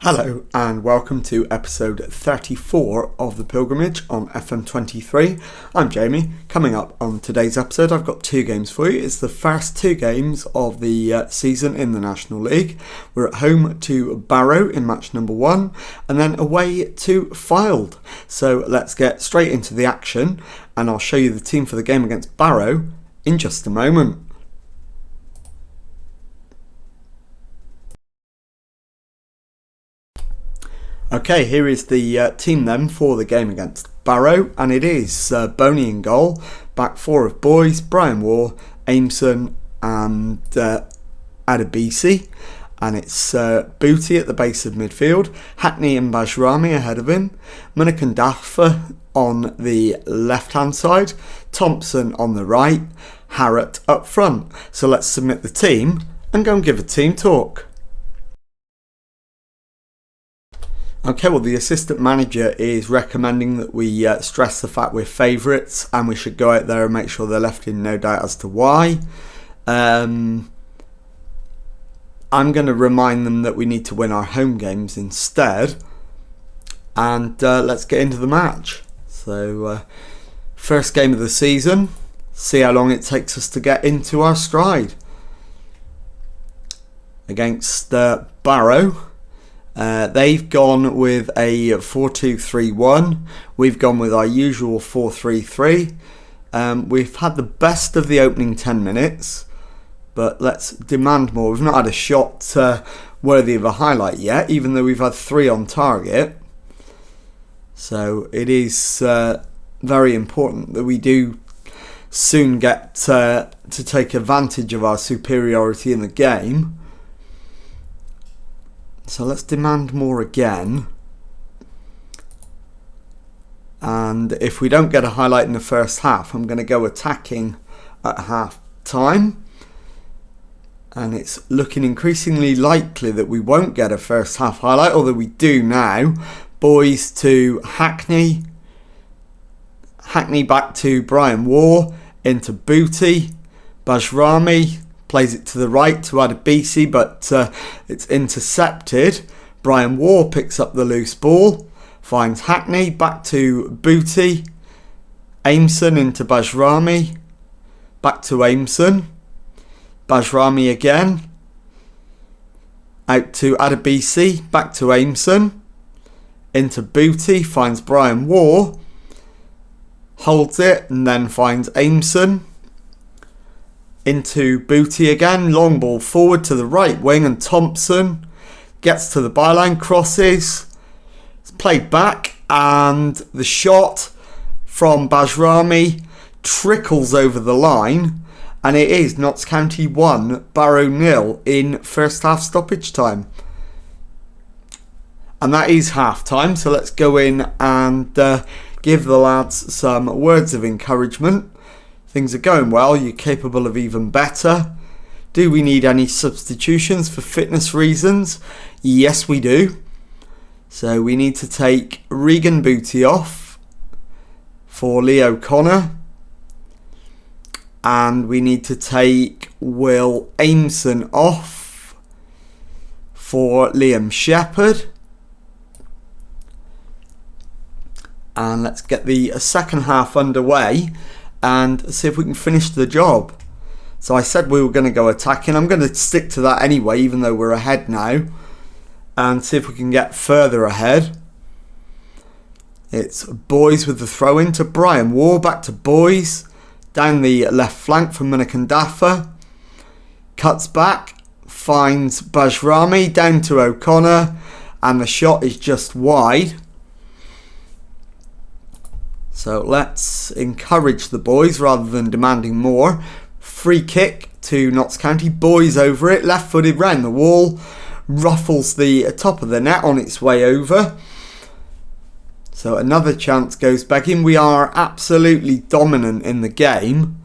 Hello and welcome to episode 34 of The Pilgrimage on FM23. I'm Jamie. Coming up on today's episode, I've got two games for you. It's the first two games of the season in the National League. We're at home to Barrow in match number 1 and then away to Fylde. So let's get straight into the action and I'll show you the team for the game against Barrow in just a moment. Okay, here is the team then for the game against Barrow, and it is Boney in goal, back four of Boys, Brian Waugh, Aimson and Adebisi, and it's Booty at the base of midfield, Hackney and Bajrami ahead of him, Munikandafa on the left hand side, Thompson on the right, Harrott up front. So let's submit the team and go and give a team talk. Okay, well the assistant manager is recommending that we stress the fact we're favourites and we should go out there and make sure they're left in no doubt as to why. I'm going to remind them that we need to win our home games instead. And let's get into the match. So, first game of the season. See how long it takes us to get into our stride. Against Barrow. They've gone with a 4-2-3-1. We've gone with our usual 4-3-3. We've had the best of the opening 10 minutes, but let's demand more. We've not had a shot worthy of a highlight yet, even though we've had 3 on target. So it is very important that we do soon get to take advantage of our superiority in the game. So let's demand more again. And if we don't get a highlight in the first half, I'm going to go attacking at half time. And it's looking increasingly likely that we won't get a first half highlight, although we do now. Boys to Hackney. Hackney back to Brian Waugh. Into Booty. Bajrami plays it to the right to Adebisi, but it's intercepted. Brian Waugh picks up the loose ball, finds Hackney, back to Booty. Aimson into Bajrami, back to Aimson. Bajrami again, out to Adebisi, back to Aimson. Into Booty, finds Brian Waugh, holds it and then finds Aimson. Into Booty again, long ball forward to the right wing and Thompson gets to the byline, crosses, it's played back and the shot from Bajrami trickles over the line and it is Notts County 1, Barrow 0 in first half stoppage time. And that is half time, so let's go in and give the lads some words of encouragement. Things are going well, you're capable of even better. Do we need any substitutions for fitness reasons? Yes, we do. So we need to take Regan Booty off for Lee O'Connor. And we need to take Will Aimson off for Liam Shepherd. And let's get the second half underway and see if we can finish the job. So I said we were going to go attacking. I'm going to stick to that anyway, even though we're ahead now, and see if we can get further ahead. It's Boys with the throw in to Brian Waugh, back to Boys, down the left flank from Munikandafa, cuts back, finds Bajrami, down to O'Connor, and the shot is just wide. So let's encourage the boys rather than demanding more. Free kick to Notts County. Boys over it. Left footed round the wall. Ruffles the top of the net on its way over. So another chance goes begging. We are absolutely dominant in the game.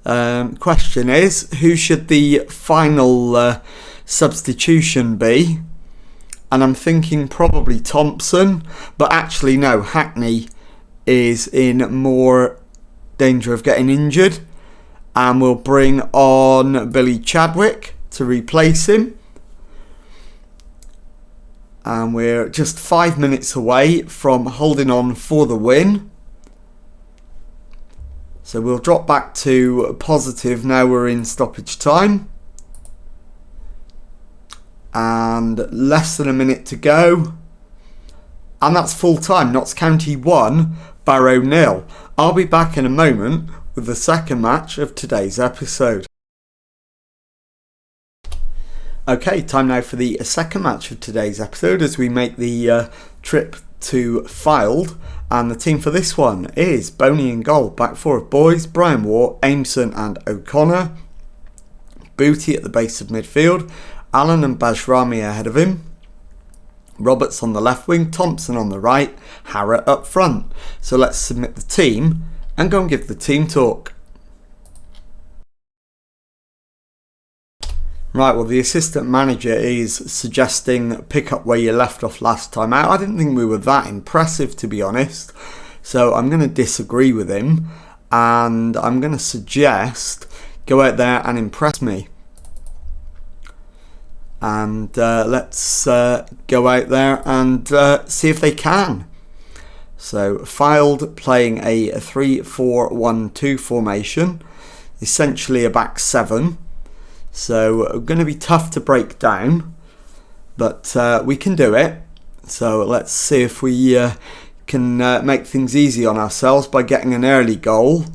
Question is, who should the final substitution be? And I'm thinking probably Thompson. But actually no, Hackney is in more danger of getting injured, and we'll bring on Billy Chadwick to replace him. And we're just 5 minutes away from holding on for the win. So we'll drop back to positive now we're in stoppage time. And less than a minute to go. And that's full time. Notts County 1, Barrow 0. I'll be back in a moment with the second match of today's episode. Okay, time now for the second match of today's episode as we make the trip to Fylde. And the team for this one is Boney in goal. Back four of boys, Brian Waugh, Aimson and O'Connor. Booty at the base of midfield. Allen and Bajrami ahead of him. Roberts on the left wing, Thompson on the right, Harrott up front. So let's submit the team and go and give the team talk. Right, well the assistant manager is suggesting pick up where you left off last time out. I didn't think we were that impressive, to be honest. So I'm going to disagree with him and I'm going to suggest go out there and impress me. And let's go out there and see if they can. So Fylde playing a 3-4-1-2 formation, essentially a back seven. So going to be tough to break down, but we can do it. So let's see if we can make things easy on ourselves by getting an early goal.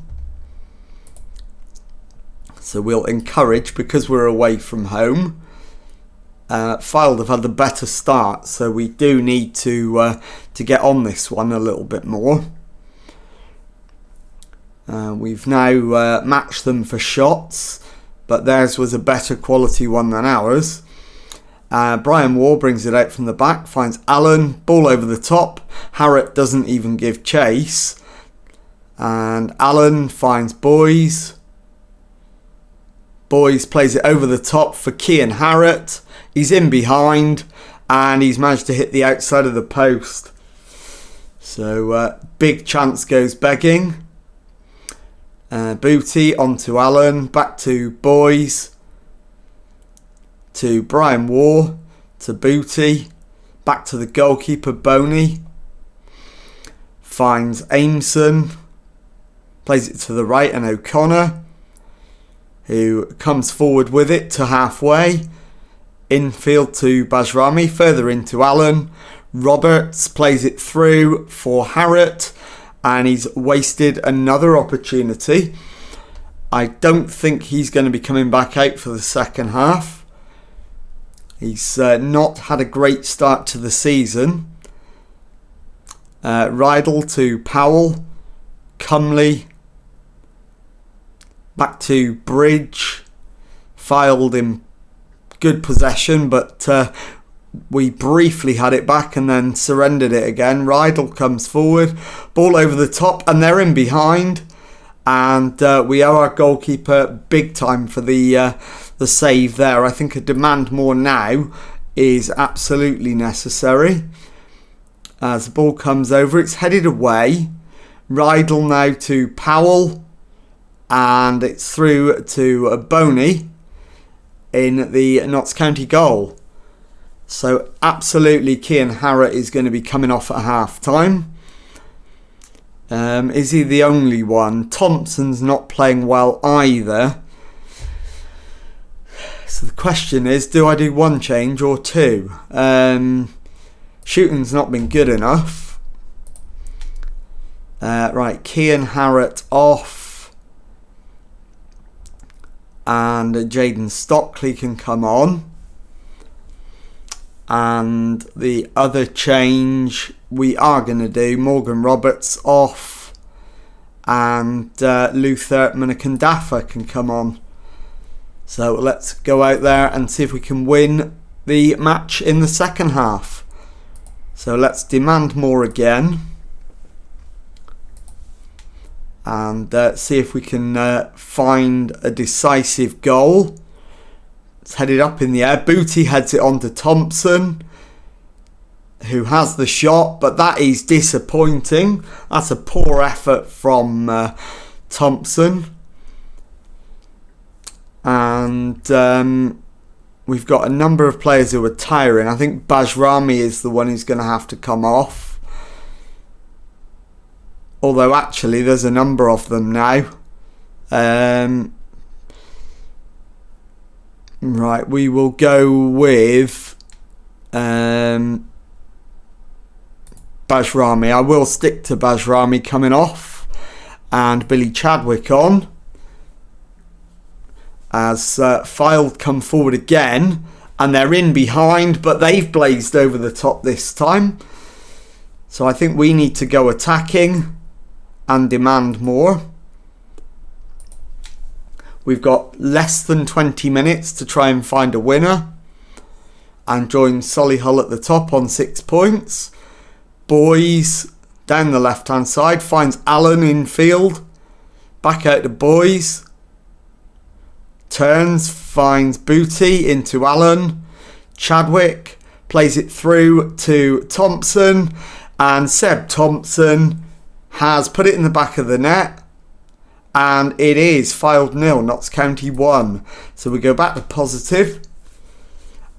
So we'll encourage, because we're away from home. Fylde have had the better start, so we do need to get on this one a little bit more. We've now matched them for shots, but theirs was a better quality one than ours. Brian Waugh brings it out from the back, finds Allen, ball over the top. Harrott doesn't even give chase. And Allen finds Boys. Boys plays it over the top for Cian Harrott. He's in behind and he's managed to hit the outside of the post. So big chance goes begging. Booty onto Allen, back to Boys, to Brian Waugh, to Booty, back to the goalkeeper Boney, finds Aimson, plays it to the right and O'Connor, who comes forward with it to halfway, infield to Bajrami, further into Allen, Roberts plays it through for Harrott, and he's wasted another opportunity. I don't think he's going to be coming back out for the second half. He's not had a great start to the season. Rydell to Powell. Cumley. Back to Bridge. Fylde in good possession, but we briefly had it back and then surrendered it again. Rydell comes forward, ball over the top, and they're in behind. And we owe our goalkeeper big time for the save there. I think a demand more now is absolutely necessary. As the ball comes over, it's headed away. Rydell now to Powell, and it's through to Boney in the Notts County goal. So absolutely Cian Harrott is going to be coming off at half time. Is he the only one? Thompson's not playing well either. So the question is, do I do one change or two? Shooting's not been good enough. Right, Cian Harrott off. And Jaden Stockley can come on. And the other change we are going to do, Morgan Roberts off, and Luther Munakandaffa can come on. So let's go out there and see if we can win the match in the second half. So let's demand more again. And see if we can find a decisive goal. It's headed up in the air. Booty heads it on to Thompson, who has the shot, but that is disappointing. That's a poor effort from Thompson. And we've got a number of players who are tiring. I think Bajrami is the one who's going to have to come off. Although actually there's a number of them now. Right, we will go with Bajrami. I will stick to Bajrami coming off and Billy Chadwick on. As Fylde come forward again, and they're in behind, but they've blazed over the top this time. So I think we need to go attacking and demand more. We've got less than 20 minutes to try and find a winner. And join Solihull at the top on 6 points. Boys down the left hand side finds Allen in field. Back out to Boys. Turns, finds Booty into Allen. Chadwick plays it through to Thompson. And Seb Thompson has put it in the back of the net. And it is Fylde 0, Notts County 1. So we go back to positive.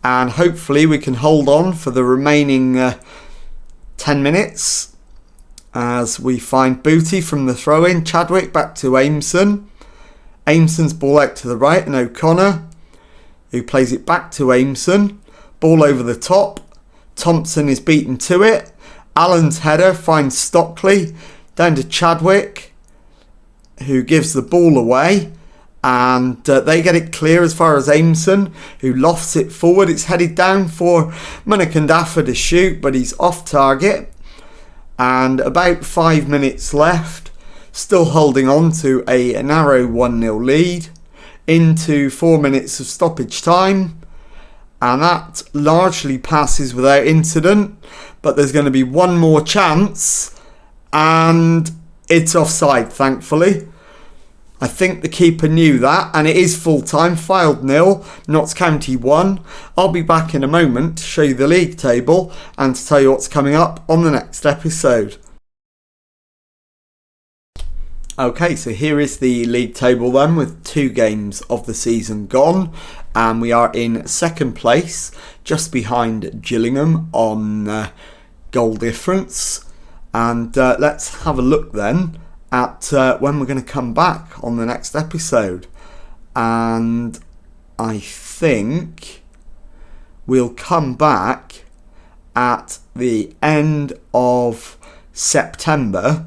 And hopefully we can hold on for the remaining 10 minutes. As we find Booty from the throw-in. Chadwick back to Aimson. Ameson's ball out to the right, and O'Connor, who plays it back to Aimson. Ball over the top. Thompson is beaten to it. Allen's header finds Stockley. Down to Chadwick, who gives the ball away. And they get it clear as far as Aimson, who lofts it forward. It's headed down for Munnikendafa to shoot, but he's off target. And about 5 minutes left. Still holding on to a narrow 1-0 lead into 4 minutes of stoppage time. And that largely passes without incident. But there's going to be one more chance. And it's offside, thankfully. I think the keeper knew that. And it is full time. Fylde 0, Notts County 1. I'll be back in a moment to show you the league table and to tell you what's coming up on the next episode. Okay, so here is the league table then, with 2 games of the season gone, and we are in second place, just behind Gillingham on goal difference. And let's have a look then at when we're going to come back on the next episode. And I think we'll come back at the end of September.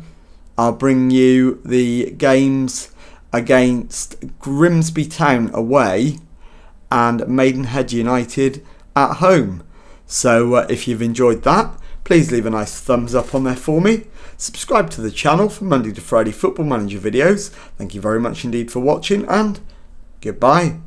I'll bring you the games against Grimsby Town away and Maidenhead United at home. So if you've enjoyed that, please leave a nice thumbs up on there for me. Subscribe to the channel for Monday to Friday Football Manager videos. Thank you very much indeed for watching, and goodbye.